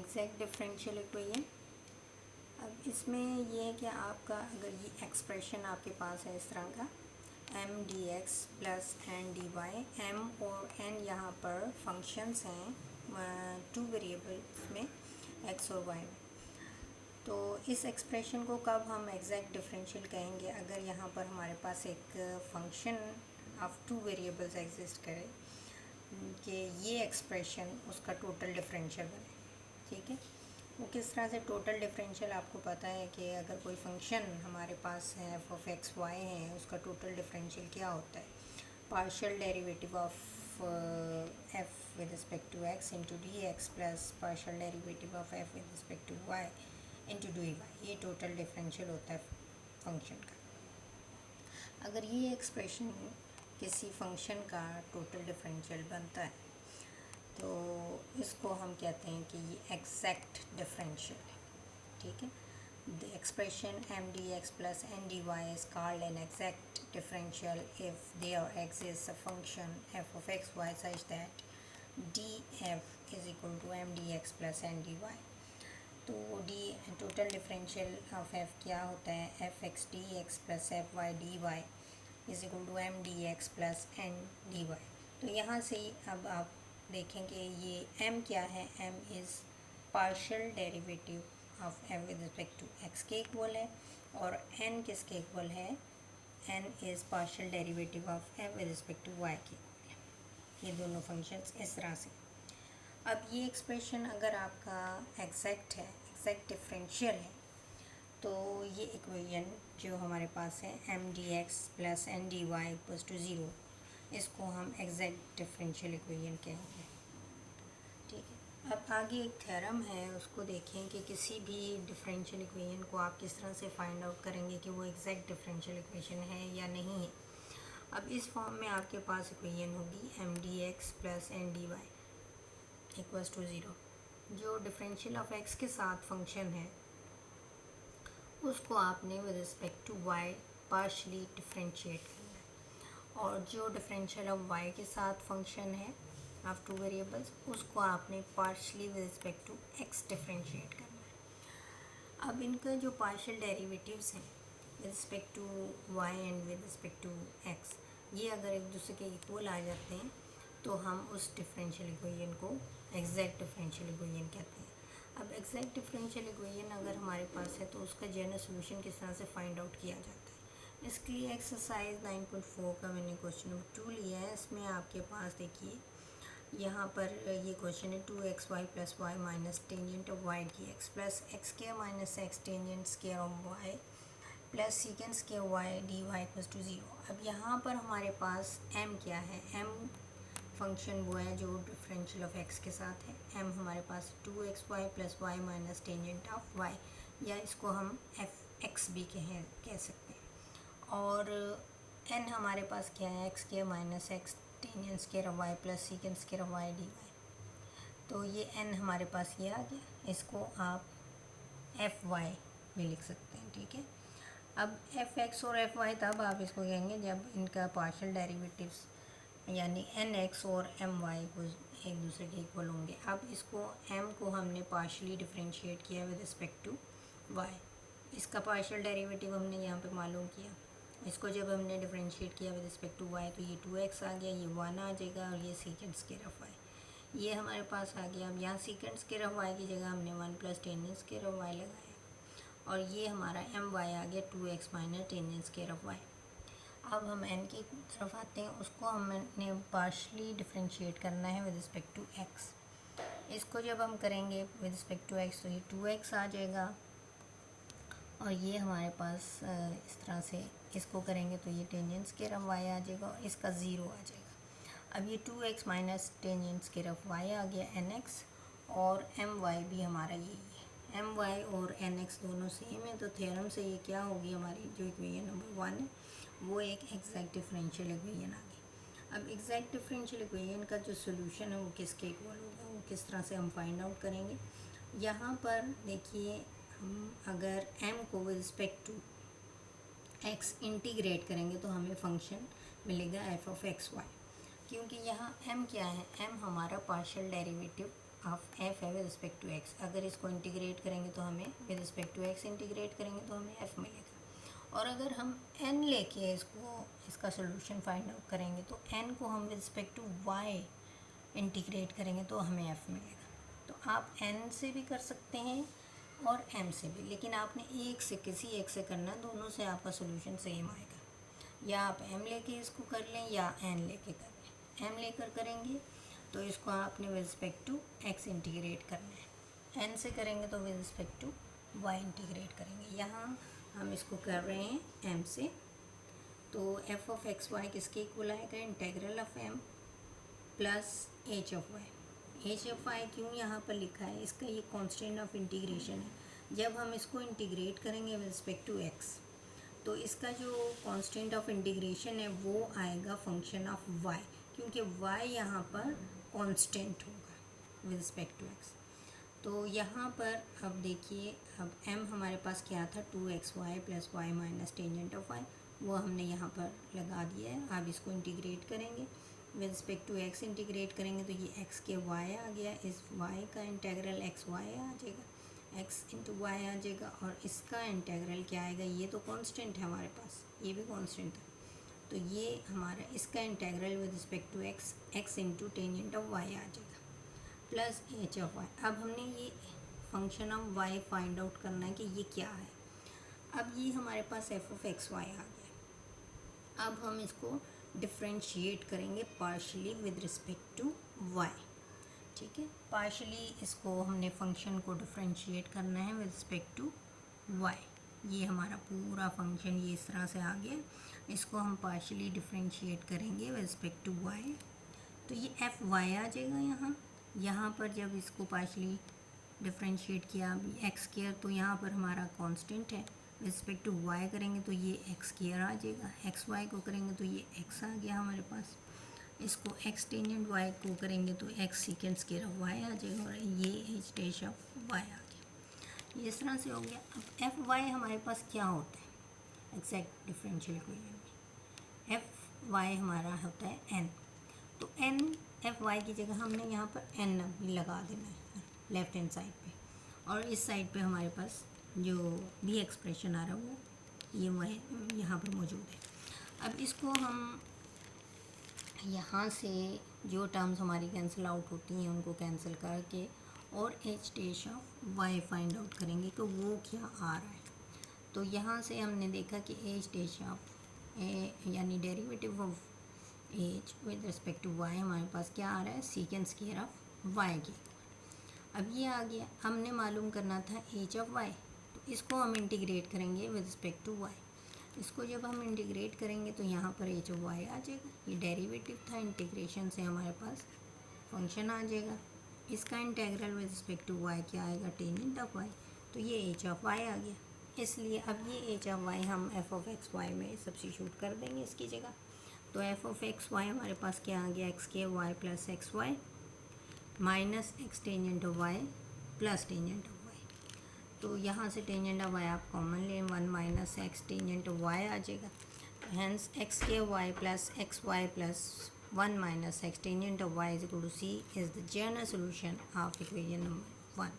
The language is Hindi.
Exact differential equation. अब इसमें ये है कि आपका अगर ये एक्सप्रेशन आपके पास है इस तरह का M D x plus N D Y, M और एन यहाँ पर फंक्शंस हैं टू वेरिएबल्स में एक्स और वाई में। तो इस एक्सप्रेशन को कब हम एग्जैक्ट डिफरेंशियल कहेंगे? अगर यहाँ पर हमारे पास एक function of two variables exist करे कि ये एक्सप्रेशन उसका टोटल डिफरेंशियल बने। ठीक है, वो किस तरह से टोटल डिफरेंशियल? आपको पता है कि अगर कोई फंक्शन हमारे पास है एफ ऑफ एक्स वाई है, उसका टोटल डिफरेंशियल क्या होता है? Partial derivative of F with respect to X into D x plus partial derivative of F with respect to Y into D Y, ये टोटल डिफरेंशियल होता है फंक्शन का। अगर ये एक्सप्रेशन किसी फंक्शन का टोटल डिफरेंशियल बनता है तो इसको हम कहते हैं कि ये एग्जैक्ट डिफरेंशियल है। ठीक है, the expression m D x plus N D y is called an exact differential if there exist a function f of x y such that d f is equal to m D x plus N D Y. तो the total differential of f क्या होता है? F x d x plus f y D y is equal to m D x plus N D Y. तो यहाँ से अब आप देखेंगे ये m क्या है? m is partial derivative of m with respect to x के इक्वल है, और n किसके इक्वल है? n is partial derivative of m with respect to y के इक्वल है। ये दोनों फंक्शंस इस तरह से। अब ये एक्सप्रेशन अगर आपका एग्जैक्ट है, एग्जैक्ट डिफरेंशियल है, तो ये इक्वेशन जो हमारे पास है M D x plus N D Y equals to zero, इसको हम एग्जैक्ट डिफरेंशियल इक्वेशन कहेंगे। ठीक है, अब आगे एक थ्योरम है, उसको देखें कि किसी भी डिफरेंशियल इक्वेशन को आप किस तरह से फाइंड आउट करेंगे कि वो एग्जैक्ट डिफरेंशियल इक्वेशन है या नहीं है। अब इस फॉर्म में आपके पास इक्वेशन होगी M D x plus N D Y equals to zero. जो डिफरेंशियल ऑफ एक्स के साथ फंक्शन है उसको आपने with respect to Y partially differentiate करना है, और जो डिफरेंशियल ऑफ वाई के साथ फंक्शन है ऑफ टू वेरिएबल्स उसको आपने partially with respect to X differentiate करना है। अब इनका जो पार्शियल डेरिवेटिव्स हैं with respect to Y and with respect to X, ये अगर एक दूसरे के इक्वल आ जाते हैं तो हम उस डिफरेंशियल इक्वेशन को एग्जैक्ट डिफरेंशियल इक्वेशन कहते हैं। अब एग्जैक्ट डिफरेंशियल इक्वेशन अगर हमारे पास है तो उसका जनरल सोल्यूशन किस तरह से फाइंड आउट किया जाता है? इसके लिए एक्सरसाइज 9.4 का मैंने क्वेश्चन नंबर 2 लिया है। इसमें आपके पास देखिए यहाँ पर ये क्वेश्चन है 2x y plus Y minus tangent of Y D x plus X square minus x tangent square of Y plus secant square Y D Y equals to zero. अब यहाँ पर हमारे पास m क्या है? m फंक्शन वो है जो डिफरेंशियल ऑफ x के साथ है। m हमारे पास 2xy plus Y minus tangent of y, या इसको हम f(x) भी कह सकते हैं। और n हमारे पास क्या है? x square minus x tangent square of Y plus secant square of Y D Y. तो ये n हमारे पास ये आ गया, इसको आप fy भी लिख सकते हैं। ठीक है, अब fx और fy तब आप इसको कहेंगे जब इनका पार्शियल डेरिवेटिव्स यानी nx और my को एक दूसरे के इक्वल होंगे। अब इसको m को हमने पार्शियली डिफरेंशिएट किया विद रिस्पेक्ट टू y, इसका पार्शियल डेरिवेटिव हमने यहाँ पे मालूम किया। इसको जब हमने डिफरेंशिएट किया विद रिस्पेक्ट टू y तो ये 2x आ गया, ये 1 आ जाएगा, और ये सीकेंड स्क्वायर ऑफ y ये हमारे पास आ गया। अब यहाँ सीकेंड स्क्वायर ऑफ y की जगह हमने 1 plus tangent square of y लगाया, और ये हमारा my आ गया 2x minus tangent square of y। अब हम n की तरफ आते हैं, उसको हमने पार्शली डिफरेंशिएट करना है विद रिस्पेक्ट टू x। इसको जब हम करेंगे विद रिस्पेक्ट टू x तो ये 2x आ जाएगा, और ये हमारे पास इस तरह से इसको करेंगे तो ये टेंजेंट स्क्वायर ऑफ y आ जाएगा, और इसका 0 आ जाएगा। अब ये 2x minus tangent square of y आ गया nx, और my भी हमारा यही है। my और nx दोनों सेम है, तो थ्योरम से ये क्या होगी? हमारी जो इक्वेशन नंबर 1 है वो एक एग्जैक्ट डिफरेंशियल इक्वेशन आ गई। अब एग्जैक्ट डिफरेंशियल इक्वेशन का जो सोल्यूशन है वो किसके इक्वल होगा, वो किस तरह से हम फाइंड आउट करेंगे? यहाँ पर देखिए, हम अगर m को with respect to x integrate करेंगे तो हमें फंक्शन मिलेगा f ऑफ एक्स वाई, क्योंकि यहाँ m क्या है? m हमारा पार्शियल डेरिवेटिव ऑफ एफ है विद रिस्पेक्ट टू एक्स। अगर इसको इंटीग्रेट करेंगे तो हमें with respect to X integrate करेंगे तो हमें एफ मिलेगा। और अगर हम एन लेके इसका सोल्यूशन फाइंड आउट करेंगे तो एन को हम with respect to Y integrate करेंगे तो हमें एफ मिलेगा। तो आप एन से भी कर सकते हैं और एम से भी, लेकिन आपने एक से किसी एक से करना, दोनों से आपका सोल्यूशन सेम आएगा। या आप एम लेके इसको कर लें या एन लेके कर लें। एम लेकर करेंगे तो इसको आपने with respect to X integrate करना है, एन से करेंगे तो with respect to Y integrate करेंगे। यहाँ हम इसको कर रहे हैं एम से, तो एफ ऑफ एक्स वाई किसके इक्वल आएगा, integral of M plus H of Y. H of Y क्यों यहाँ पर लिखा है, इसका ये कांस्टेंट ऑफ इंटीग्रेशन है। जब हम इसको इंटीग्रेट करेंगे विद रिस्पेक्ट टू एक्स तो इसका जो कांस्टेंट ऑफ इंटीग्रेशन है वो आएगा फंक्शन ऑफ वाई, क्योंकि वाई यहाँ पर कांस्टेंट होगा विद रिस्पेक्ट टू एक्स। तो यहाँ पर अब देखिए, अब m हमारे पास क्या था, 2xy plus Y minus tangent of Y, वो हमने यहाँ पर लगा दिया है। अब इसको इंटीग्रेट करेंगे with respect to x integrate करेंगे तो ये x के y आ गया, इस y का इंटेग्रल x y आ जाएगा, x इंटू वाई आ जाएगा। और इसका इंटेग्रल क्या आएगा, ये तो कांस्टेंट है हमारे पास, ये भी कांस्टेंट है, तो ये हमारा इसका integral with respect to x into tangent of y आ जाएगा प्लस एच ऑफ वाई। अब हमने ये function of y find out करना है कि ये क्या है। अब ये हमारे पास एफ ऑफ एक्स वाई आ गया। अब हम इसको डिफ्रेंशिएट करेंगे partially with respect to y, ठीक है। पार्शली इसको हमने फंक्शन को डिफ्रेंशिएट करना है विद रिस्पेक्ट टू y। ये हमारा पूरा फंक्शन ये इस तरह से आ गया, इसको हम पार्शली डिफ्रेंशिएट करेंगे विद रिस्पेक्ट टू y। तो ये एफ वाई आ जाएगा यहाँ पर जब इसको पार्शली डिफ्रेंशिएट किया एक्स केयर, तो यहाँ पर हमारा कांस्टेंट है, रिस्पेक्ट टू वाई करेंगे तो ये एक्स केयर आ जाएगा, एक्स वाई को करेंगे तो ये एक्स आ गया हमारे पास, इसको एक्स टेंजेंट वाई को करेंगे तो x secant square of y आ जाएगा, और ये एच डैश ऑफ वाई आ गया। ये इस तरह से हो गया। अब एफ वाई हमारे पास क्या होता है एग्जैक्ट डिफरेंशियल इक्वेशन में, एफ वाई हमारा होता है एन। तो एन एफ वाई की जगह हमने यहाँ पर एन भी लगा देना है लेफ्ट हैंड साइड पे, और इस साइड पे हमारे पास जो भी एक्सप्रेशन आ रहा है वो ये वह यहाँ पर मौजूद है। अब इसको हम यहाँ से जो टर्म्स हमारी कैंसिल आउट होती हैं उनको कैंसिल करके और H dash of Y find out करेंगे तो वो क्या आ रहा है। तो यहाँ से हमने देखा कि एच डैश ऑफ ए यानी derivative of H with respect to Y हमारे पास क्या आ रहा है, सीकेंड स्क्वायर ऑफ वाई के। अब ये आ गया, हमने मालूम करना था एच ऑफ वाई, तो इसको हम इंटीग्रेट करेंगे विद रिस्पेक्ट टू वाई। इसको जब हम इंटीग्रेट करेंगे तो यहाँ पर एच ऑफ वाई आ जाएगा, ये डेरिवेटिव था, इंटीग्रेशन से हमारे पास फंक्शन आ जाएगा। इसका integral with respect to Y क्या आएगा, टेंजेंट ऑफ वाई, तो ये एच ऑफ वाई आ गया। इसलिए अब ये एच ऑफ वाई हम एफ ऑफ एक्स वाई में सब्स्टिट्यूट कर देंगे इसकी जगह। तो एफ ऑफ एक्स वाई हमारे पास क्या आ गया, एक्स के y plus x y minus x tangent of Y plus tangent of y. तो यहाँ से टेंजेंट ऑफ वाई आप कॉमन लें, 1 minus x tangent of y आ जाएगा। हैंस एक्स के y plus x y plus 1 minus x tangent of y is equal to c is the general solution of equation number 1।